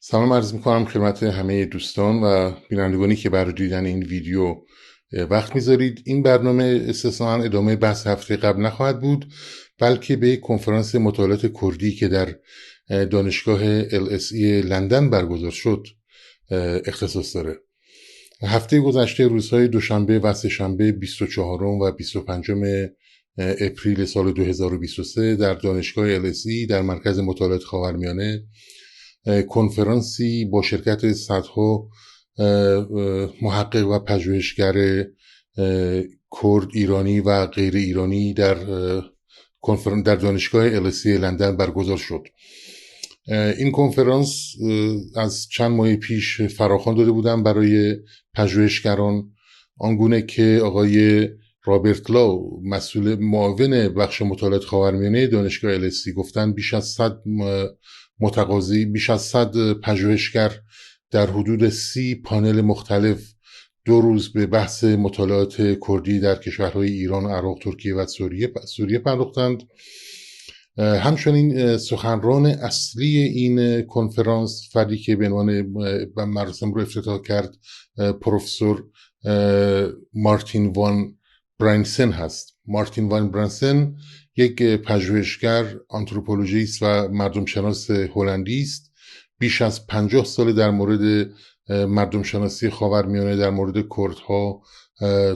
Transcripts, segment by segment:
سلام عرض میکنم خدمت همه دوستان و بینندگانی که برای دیدن این ویدیو وقت میذارید. این برنامه استثناً ادامه بحث هفته قبل نخواهد بود، بلکه به کنفرانس مطالعات کوردی که در دانشگاه LSE لندن برگزار شد اختصاص داره. هفته گذشته روزهای دوشنبه و سه‌شنبه 24 و 25 اپریل سال 2023 در دانشگاه LSE در مرکز مطالعات خاورمیانه کنفرانسی با شرکت صدها محقق و پژوهشگر کرد، ایرانی و غیر ایرانی در دانشگاه LSE لندن برگزار شد. این کنفرانس از چند ماه پیش فراخوان داده بودم برای پژوهشگران، آنگونه که آقای رابرت لاو مسئول معاون بخش مطالعات خاورمیانه دانشگاه LSE گفتن بیش از 100 متقاضی، بیش از 100 پژوهشگر در حدود 30 پانل مختلف 2 روز به بحث مطالعات کردی در کشورهای ایران، عراق، ترکیه و سوریه پرداختند. همچنین سخنران اصلی این کنفرانس، فردی که به عنوان مراسم رو افتتاح کرد، پروفسور مارتین وان برانسن هست. مارتین وان برانسن یک پژوهشگر، آنتروپولوژیست و مردم شناس هلندی است. بیش از 50 سال در مورد مردم شناسی خاورمیانه، در مورد کردها،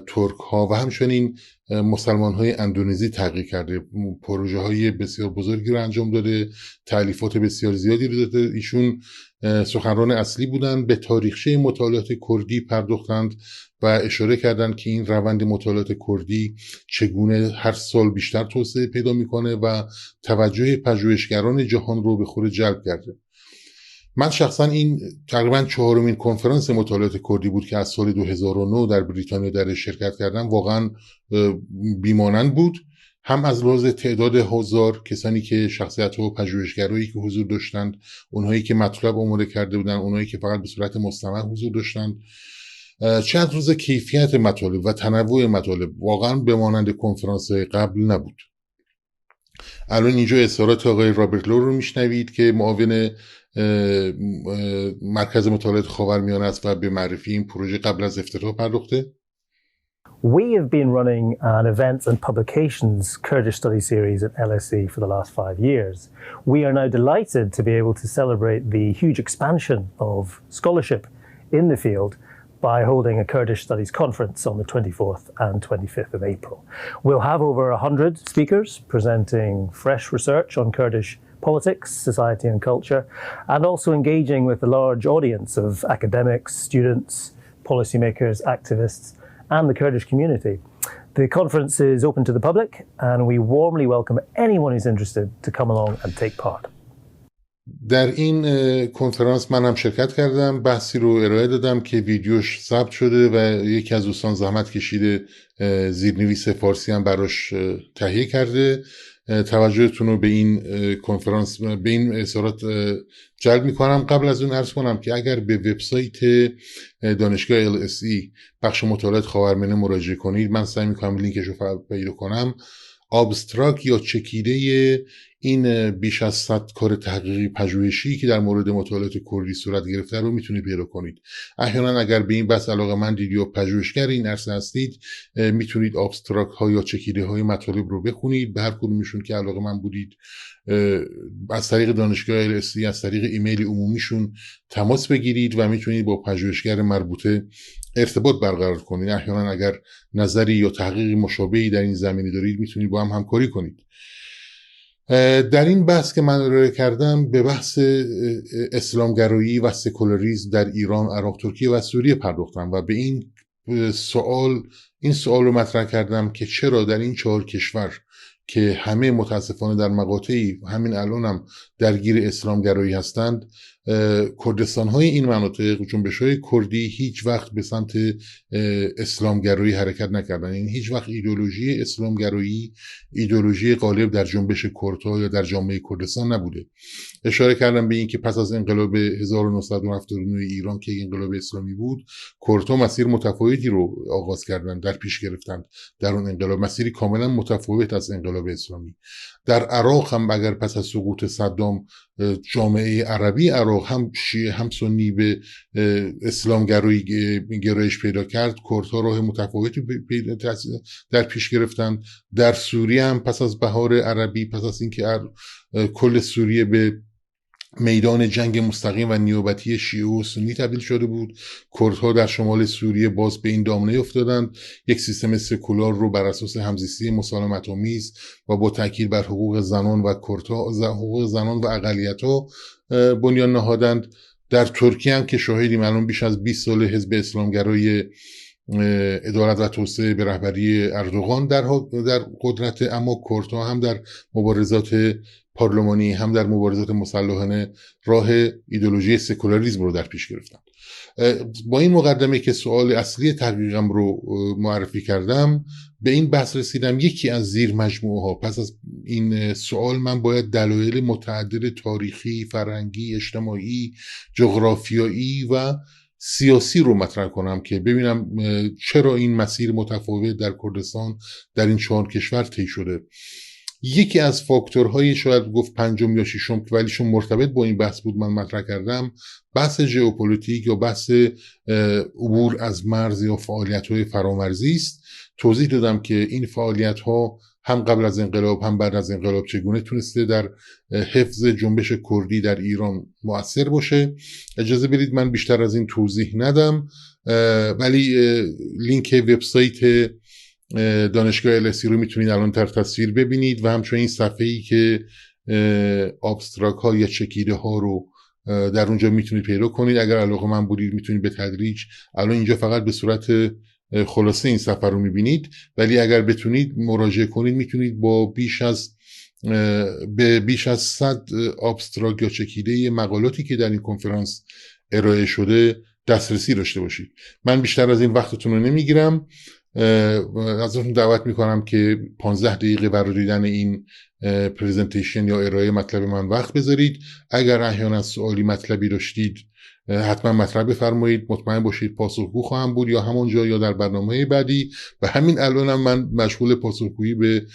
ترکها و همچنین مسلمان های اندونزی تحقیق کرده. پروژه های بسیار بزرگی رو انجام داده، تألیفات بسیار زیادی رو داده. ایشون سخنران اصلی بودن، به تاریخچه مطالعات کردی پرداختند و اشاره کردند که این روند مطالعات کردی چگونه هر سال بیشتر توسعه پیدا میکنه و توجه پژوهشگران جهان رو به خود جلب کرده. من شخصا این تقریبا 4مین کنفرانس مطالعات کردی بود که از سال 2009 در بریتانیا در شرکت کردم. واقعا بیمانند بود، هم از لحاظ تعداد هزار کسانی که شخصیت و پژوهشگرایی که حضور داشتند، اونهایی که مطلب آماده کرده بودند، اونهایی که فقط به صورت مستمع حضور داشتند، چه از لحاظ کیفیت مطالب و تنوع مطالب واقعا به مانند کنفرانس قبل نبود. الان اینجا اظهارات آقای رابرت لو رو میشنوید که معاون مرکز مطالعات خاورمیانه است و به معرفی این پروژه قبل از افتتاح پرداخته. We have been running an events and publications Kurdish study series at LSE for the last 5 years. We are now delighted to be able to celebrate the huge expansion of scholarship in the field by holding a Kurdish Studies Conference on the 24th and 25th of April. We'll have over 100 speakers presenting fresh research on Kurdish politics, society and culture, and also engaging with a large audience of academics, students, policymakers, activists, and the Kurdish community. The conference is open to the public, and we warmly welcome anyone who's interested to come along and take part. در این کنفرانس من هم شرکت کردم، بحثی رو ارائه دادم که ویدیوش ثبت شده و یکی از دوستان زحمت کشیده زیرنویس فارسی هم براش تهیه کرده. توجهتون رو به این کنفرانس، به این اظهارات جلب میکنم. قبل از اون عرض کنم که اگر به وبسایت دانشگاه LSE بخش مطالعات خاورمیانه مراجعه کنید، من سعی میکنم لینکش رو پیدا کنم، ابستراکت یا چکیده این بیش از 100 کار تحقیقی پژوهشی که در مورد مطالعات کردی صورت گرفته رو میتونید پیدا کنید. احیانا اگر به این بحث علاقه‌مندید یا پژوهشگر این عرصه هستید، میتونید ابستراکت ها یا چکیده های مطالب رو بخونید. به هر کدومشون که علاقه‌مند بودید از طریق دانشگاه LSE، از طریق ایمیل عمومیشون تماس بگیرید و میتونید با پژوهشگر مربوطه ارتباط برقرار کنید. احیانا اگر نظری یا تحقیقی مشابهی در این زمینه دارید، میتونید با هم همکاری کنید. در این بحث که من ارائه کردم به بحث اسلام گرایی و سکولاریسم در ایران، عراق، ترکیه و سوریه پرداختم و به این سوال رو مطرح کردم که چرا در این 4 کشور که همه متاسفانه در مقاطعی همین الان هم درگیر اسلام گرایی هستند، کردستان های این مناطق، جنبش های کردی هیچ وقت به سمت اسلام گرایی حرکت نکردن. این هیچ وقت ایدئولوژی اسلام گرایی ایدئولوژی غالب در جنبش کردها یا در جامعه کردستان نبوده. اشاره کردم به این که پس از انقلاب 1979 ایران که انقلاب اسلامی بود، کردها مسیر متفاوتی رو آغاز کردند، در پیش گرفتند در اون انقلاب، مسیری کاملا متفاوت از انقلاب اسلامی. در عراق هم اگر پس از سقوط صدام جامعه عربی عراق هم شیعه هم سنی به اسلام گرایش پیدا کرد. کردها راه متفاوتی در پیش گرفتن. در سوریه هم پس از بهار عربی، پس از اینکه کل سوریه به میدان جنگ مستقیم و نیابتی شیعه و سنی تبدیل شده بود، کردها در شمال سوریه باز به این دامنه افتادند، یک سیستم سکولار رو بر اساس همزیستی مسالمت آمیز و با تاکید بر حقوق زنان و کردها، حقوق زنان و اقلیت‌ها بنیان نهادند. در ترکیه هم که شاهدیم الان بیش از 20 سال حزب اسلامگرای عدالت و توسعه به رهبری اردوغان در قدرت، اما کردها هم در مبارزات پارلمانی هم در مبارزات مسلحانه راه ایدئولوژی سکولاریسم رو در پیش گرفتن. با این مقدمه که سوال اصلی تحقیقم رو معرفی کردم، به این بحث رسیدم یکی از زیر مجموعه ها پس از این سوال من باید دلایل متعدد تاریخی، فرهنگی، اجتماعی، جغرافیایی و سیاسی رو مطرح کنم که ببینم چرا این مسیر متفاوت در کردستان در این 4 کشور طی شده. یکی از فاکتورهای شاید گفت پنجم یا ششم که ولیشون مرتبط با این بحث بود من مطرح کردم، بحث ژئوپلیتیک یا بحث عبور از مرز یا فعالیت‌های فرامرزی است. توضیح دادم که این فعالیت‌ها هم قبل از انقلاب هم بعد از انقلاب چگونه تونسته در حفظ جنبش کردی در ایران مؤثر باشه. اجازه بدید من بیشتر از این توضیح ندم، ولی لینک وبسایت دانشگاه LSE رو میتونید الان در تصویر ببینید و همچنین این صفحه‌ای که ابستراک ها یا چکیده ها رو در اونجا میتونید پیدا کنید. اگر علاقه‌مند بودید میتونید به تدریج، الان اینجا فقط به صورت خلاصه این صفحه رو میبینید، ولی اگر بتونید مراجعه کنید میتونید با بیش از 100 ابستراک یا چکیده مقالاتی که در این کنفرانس ارائه شده دسترسی داشته باشید. من بیشتر از این وقتتون رو نمیگیرم، ازتون دعوت میکنم که 15 دقیقه برای دیدن این پریزنتیشن یا ارائه مطلب من وقت بذارید. اگر احیانا سوالی مطلبی داشتید حتما مطرح بفرمایید، مطمئن باشید پاسخگو خواهم بود یا همونجا یا در برنامه بعدی. و همین الانم من مشغول پاسخگویی به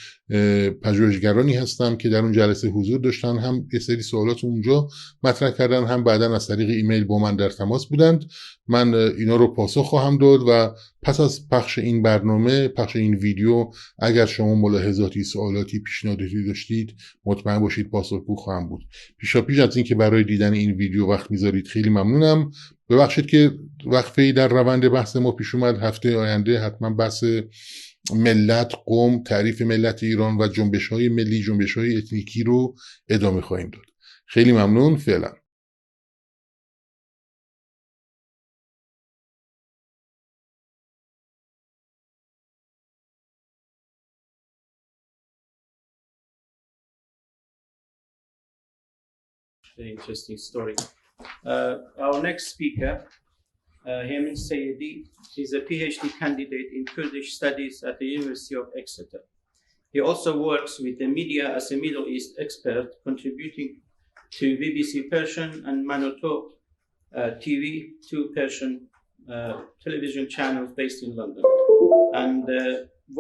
پژوهشگرانی هستم که در اون جلسه حضور داشتن، هم یه سری سوالات اونجا مطرح کردن، هم بعداً از طریق ایمیل با من در تماس بودند. من اینا رو پاسخ خواهم داد و پس از پخش این برنامه، پخش این ویدیو، اگر شما ملاحظاتی، سوالاتی، پیشنهاداتی داشتید مطمئن باشید پاسخگو خواهم بود. پیشاپیش از این که برای دیدن این ویدیو وقت میذارید خیلی ممنونم. ببخشید که وقفه‌ای در روند بحث ما پیش اومد. هفته آینده حتما بحث ملت، قوم، تعریف ملت ایران و جنبش‌های ملی، جنبش‌های اتنیکی رو ادامه خواهیم داد. خیلی ممنون. فعلا. Very interesting story. Our next speaker, Hemin Sayedi, is a PhD candidate in Kurdish studies at the University of Exeter. He also works with the media as a Middle East expert, contributing to BBC Persian and Manoto TV, two Persian television channels based in London, and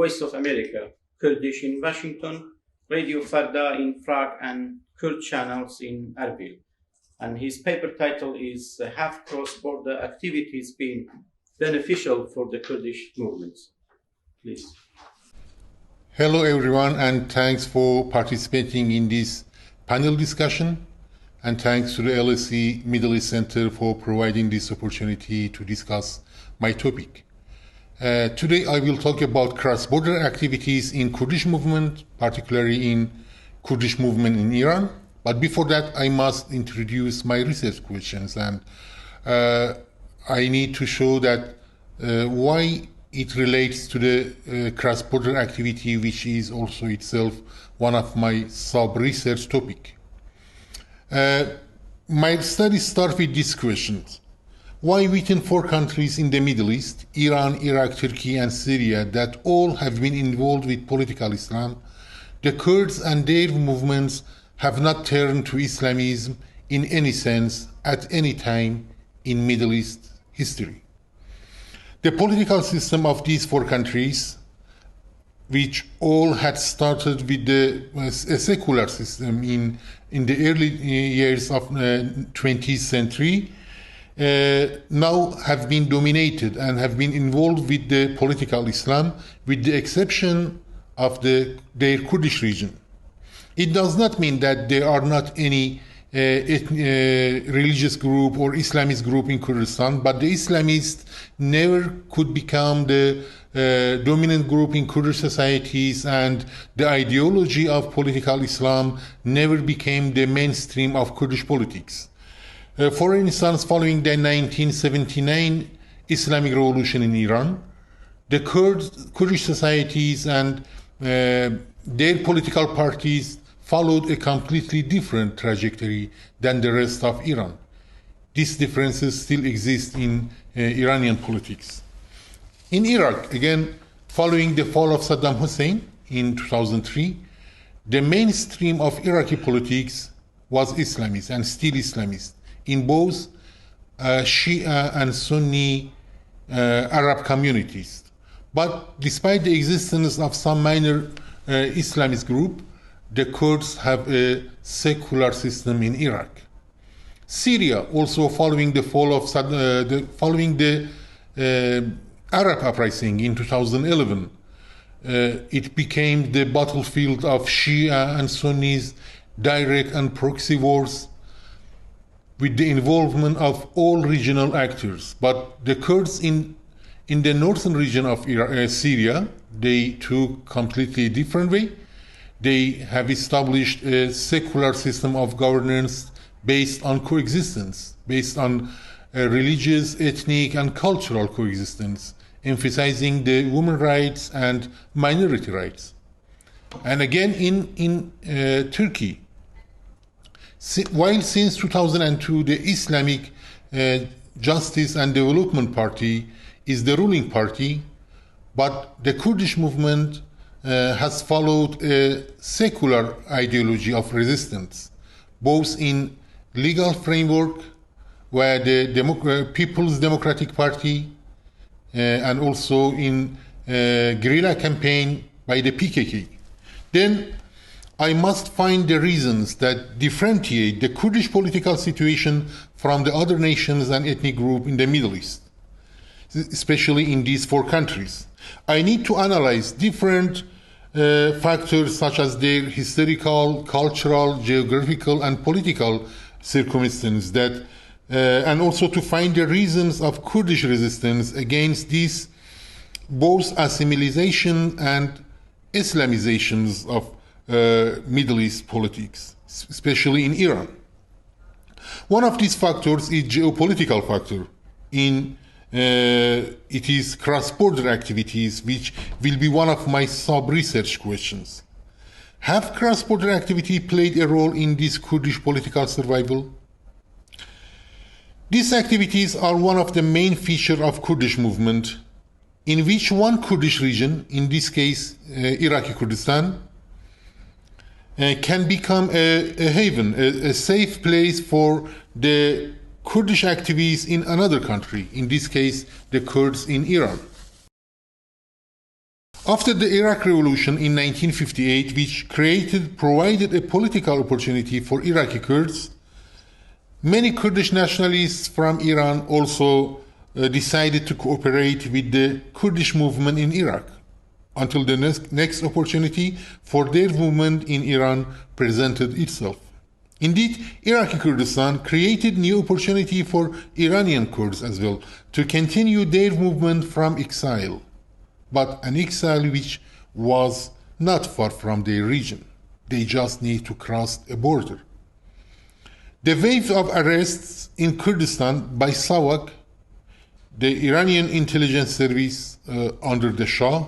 Voice of America, Kurdish in Washington, Radio Farda in Prague, and Kurd channels in Erbil. And his paper title is Have Cross-Border Activities Been Beneficial for the Kurdish Movements? Please. Hello everyone, and thanks for participating in this panel discussion, and thanks to the LSE Middle East Center for providing this opportunity to discuss my topic. Today I will talk about cross-border activities in Kurdish movement, particularly in Kurdish movement in Iran. But before that, I must introduce my research questions, and I need to show that why it relates to the cross-border activity, which is also itself one of my sub-research topic. My studies start with these questions. Why within 4 countries in the Middle East, Iran, Iraq, Turkey, and Syria, that all have been involved with political Islam, the Kurds and their movements have not turned to Islamism in any sense at any time in Middle East history? The political system of these 4 countries which all had started with a secular system in the early years of 20th century, now have been dominated and have been involved with the political Islam, with the exception of their Kurdish region. It does not mean that there are not any religious group or Islamist group in Kurdistan, but the Islamists never could become the dominant group in Kurdish societies, and the ideology of political Islam never became the mainstream of Kurdish politics. For instance, following the 1979 Islamic Revolution in Iran, the Kurdish societies and their political parties followed a completely different trajectory than the rest of Iran. These differences still exist in Iranian politics. In Iraq, again, following the fall of Saddam Hussein in 2003, the mainstream of Iraqi politics was Islamist and still Islamist in both Shia and Sunni Arab communities. But despite the existence of some minor Islamist group, the Kurds have a secular system in Iraq. Syria, also following the fall of following the Arab uprising in 2011, it became the battlefield of Shia and Sunnis, direct and proxy wars, with the involvement of all regional actors. But the Kurds in the northern region of Syria, they took completely different way. They have established a secular system of governance based on coexistence, based on religious, ethnic, and cultural coexistence, emphasizing the women's rights and minority rights. And again, in Turkey, while since 2002 the Islamic Justice and Development Party is the ruling party, but the Kurdish movement has followed a secular ideology of resistance, both in legal framework, where the People's Democratic Party, and also in guerrilla campaign by the PKK. Then I must find the reasons that differentiate the Kurdish political situation from the other nations and ethnic groups in the Middle East, especially in these four countries. I need to analyze different factors such as their historical, cultural, geographical, and political circumstances that, and also to find the reasons of Kurdish resistance against these both assimilation and Islamizations of Middle East politics, especially in Iran. One of these factors is geopolitical factor. It is cross-border activities, which will be one of my sub-research questions. Have cross-border activity played a role in this Kurdish political survival? These activities are one of the main features of Kurdish movement, in which one Kurdish region, in this case Iraqi Kurdistan, can become a haven, a safe place for the Kurdish activists in another country, in this case the Kurds in Iran. After the Iraq Revolution in 1958, which provided a political opportunity for Iraqi Kurds, many Kurdish nationalists from Iran also decided to cooperate with the Kurdish movement in Iraq until the next opportunity for their movement in Iran presented itself. Indeed, Iraqi Kurdistan created new opportunity for Iranian Kurds as well to continue their movement from exile, but an exile which was not far from their region. They just need to cross a border. The wave of arrests in Kurdistan by SAVAK, the Iranian intelligence service under the Shah,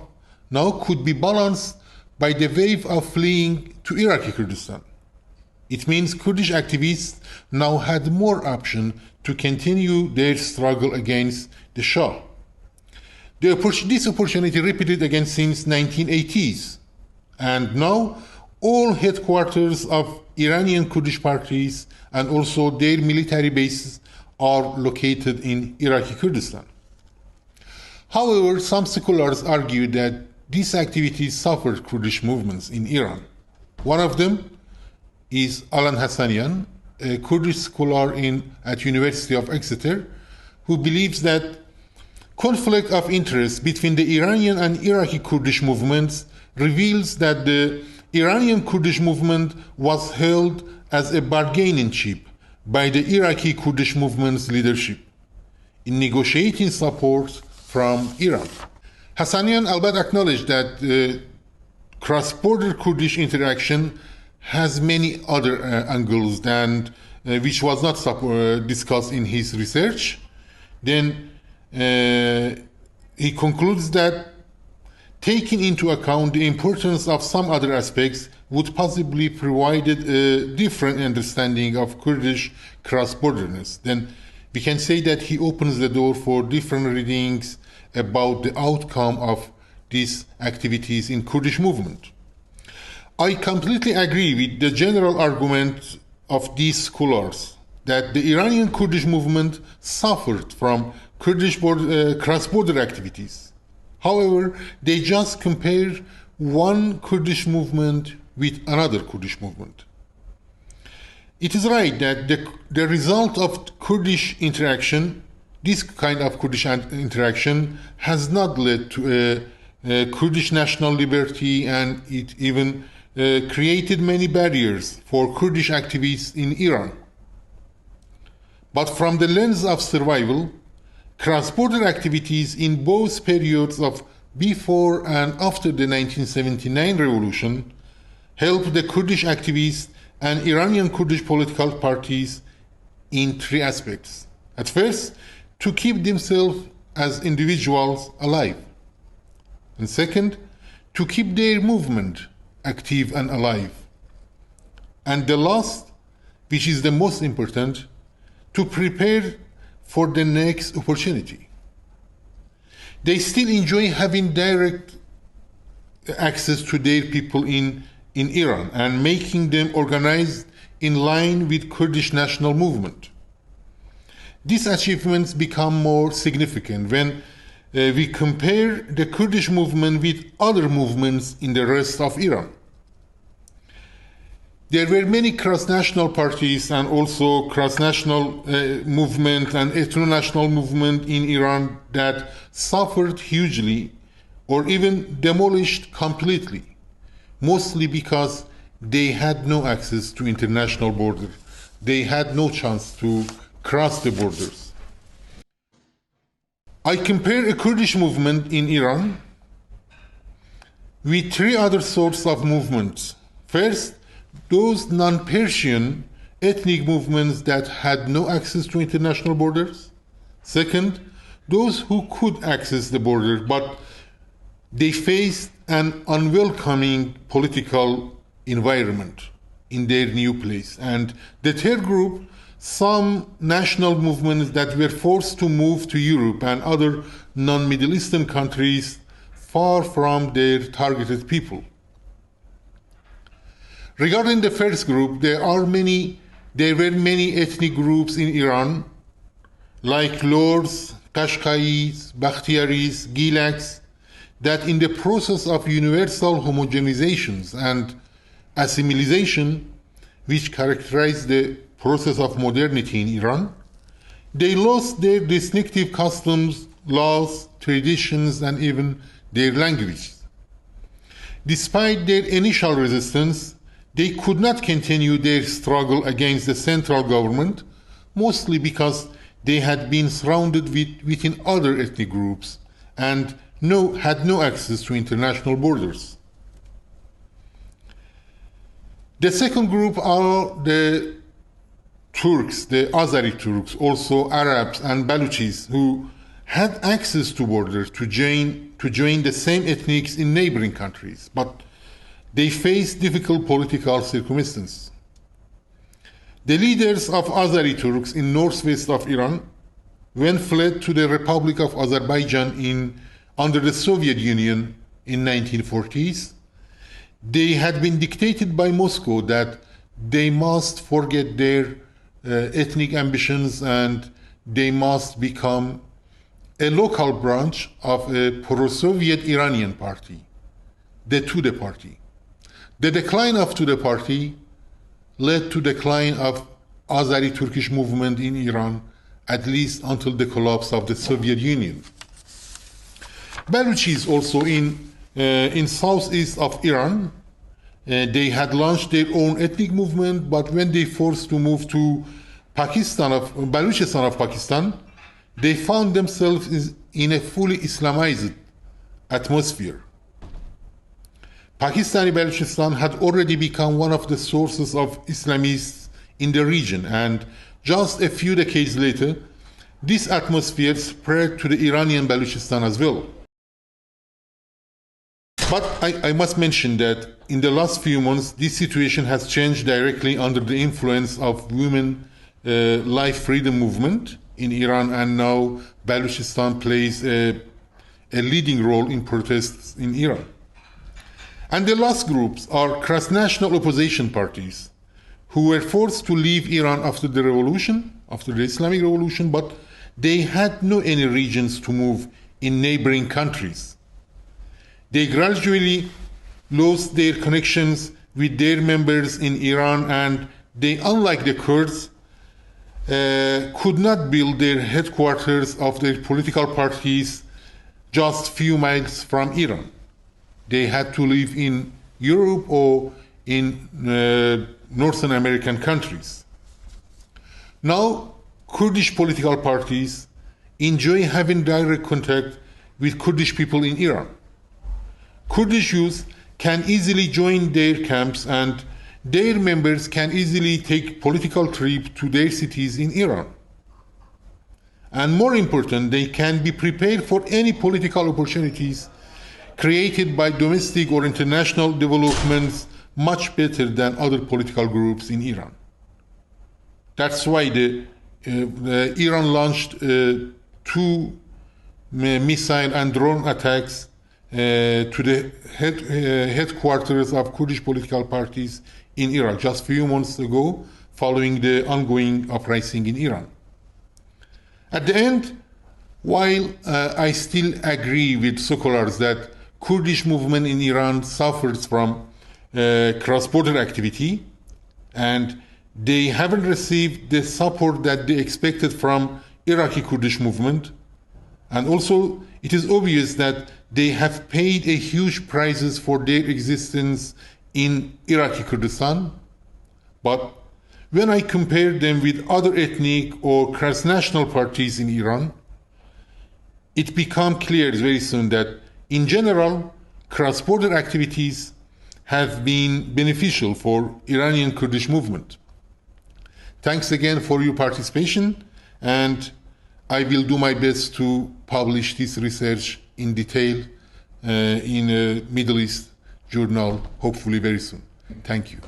now could be balanced by the wave of fleeing to Iraqi Kurdistan. It means Kurdish activists now had more option to continue their struggle against the Shah. This opportunity repeated again since 1980s, and now all headquarters of Iranian Kurdish parties and also their military bases are located in Iraqi Kurdistan. However, some scholars argue that these activities suffered Kurdish movements in Iran. One of them is Alan Hassanian, a Kurdish scholar at University of Exeter, who believes that conflict of interest between the Iranian and Iraqi Kurdish movements reveals that the Iranian Kurdish movement was held as a bargaining chip by the Iraqi Kurdish movement's leadership in negotiating support from Iran. Hassanian albeit acknowledged that cross-border Kurdish interaction has many other angles than which was not discussed in his research. Then he concludes that taking into account the importance of some other aspects would possibly provide a different understanding of Kurdish cross-borderness. Then we can say that he opens the door for different readings about the outcome of these activities in Kurdish movement. I completely agree with the general argument of these scholars that the Iranian Kurdish movement suffered from Kurdish cross-border activities. However, they just compare one Kurdish movement with another Kurdish movement. It is right that the result of Kurdish interaction, this kind of Kurdish interaction, has not led to a Kurdish national liberty, and it even created many barriers for Kurdish activists in Iran. But from the lens of survival, cross-border activities in both periods of before and after the 1979 revolution helped the Kurdish activists and Iranian Kurdish political parties in three aspects. At first, to keep themselves as individuals alive. And second, to keep their movement active and alive. And the last, which is the most important, to prepare for the next opportunity. They still enjoy having direct access to their people in Iran and making them organized in line with Kurdish national movement. These achievements become more significant when we compare the Kurdish movement with other movements in the rest of Iran. There were many cross-national parties and also cross-national movement and ethno-national movement in Iran that suffered hugely or even demolished completely, mostly because they had no access to international borders. They had no chance to cross the borders. I compare a Kurdish movement in Iran with three other sorts of movements. First, those non-Persian ethnic movements that had no access to international borders. Second, those who could access the border, but they faced an unwelcoming political environment in their new place. And the third group, some national movements that were forced to move to Europe and other non-Middle Eastern countries far from their targeted people. Regarding the first group, there were many ethnic groups in Iran, like Lors, Qashqais, Bakhtiaris, Gilaks, that in the process of universal homogenizations and assimilation, which characterized the process of modernity in Iran, they lost their distinctive customs, laws, traditions, and even their language. Despite their initial resistance, they could not continue their struggle against the central government, mostly because they had been surrounded within other ethnic groups and had no access to international borders. The second group are the Turks, the Azeri Turks, also Arabs and Baluchis, who had access to borders to join the same ethnics in neighboring countries, but they faced difficult political circumstances. The leaders of Azeri Turks in northwest of Iran, when fled to the Republic of Azerbaijan under the Soviet Union in 1940s, they had been dictated by Moscow that they must forget their ethnic ambitions and they must become a local branch of a pro-Soviet Iranian party. the Tudeh party. The decline of Tudeh party led to decline of Azeri Turkish movement in Iran, at least until the collapse of the Soviet Union. Baluchis also in southeast of Iran, they had launched their own ethnic movement, but when they forced to move to Baluchistan of Pakistan, they found themselves in a fully Islamized atmosphere. Pakistani Baluchistan had already become one of the sources of Islamists in the region, and just a few decades later, this atmosphere spread to the Iranian Baluchistan as well. But I must mention that in the last few months, this situation has changed directly under the influence of women life freedom movement in Iran, and now Baluchistan plays a leading role in protests in Iran. And the last groups are cross-national opposition parties who were forced to leave Iran after the revolution, after the Islamic revolution, but they had no any regions to move in neighboring countries. They gradually lost their connections with their members in Iran, and they, unlike the Kurds, could not build their headquarters of their political parties just few miles from Iran. They had to live in Europe or in Northern American countries. Now, Kurdish political parties enjoy having direct contact with Kurdish people in Iran. Kurdish youth can easily join their camps, and their members can easily take political trips to their cities in Iran. And more important, they can be prepared for any political opportunities created by domestic or international developments much better than other political groups in Iran. That's why Iran launched 2 missile and drone attacks to the headquarters of Kurdish political parties in Iraq just a few months ago, following the ongoing uprising in Iran. At the end, while I still agree with scholars that Kurdish movement in Iran suffers from cross-border activity, and they haven't received the support that they expected from Iraqi Kurdish movement, and also it is obvious that they have paid a huge prices for their existence in Iraqi Kurdistan. But when I compare them with other ethnic or cross-national parties in Iran, it becomes clear very soon that in general, cross-border activities have been beneficial for Iranian Kurdish movement. Thanks again for your participation, and I will do my best to publish this research in detail in a Middle East journal, hopefully very soon. Thank you.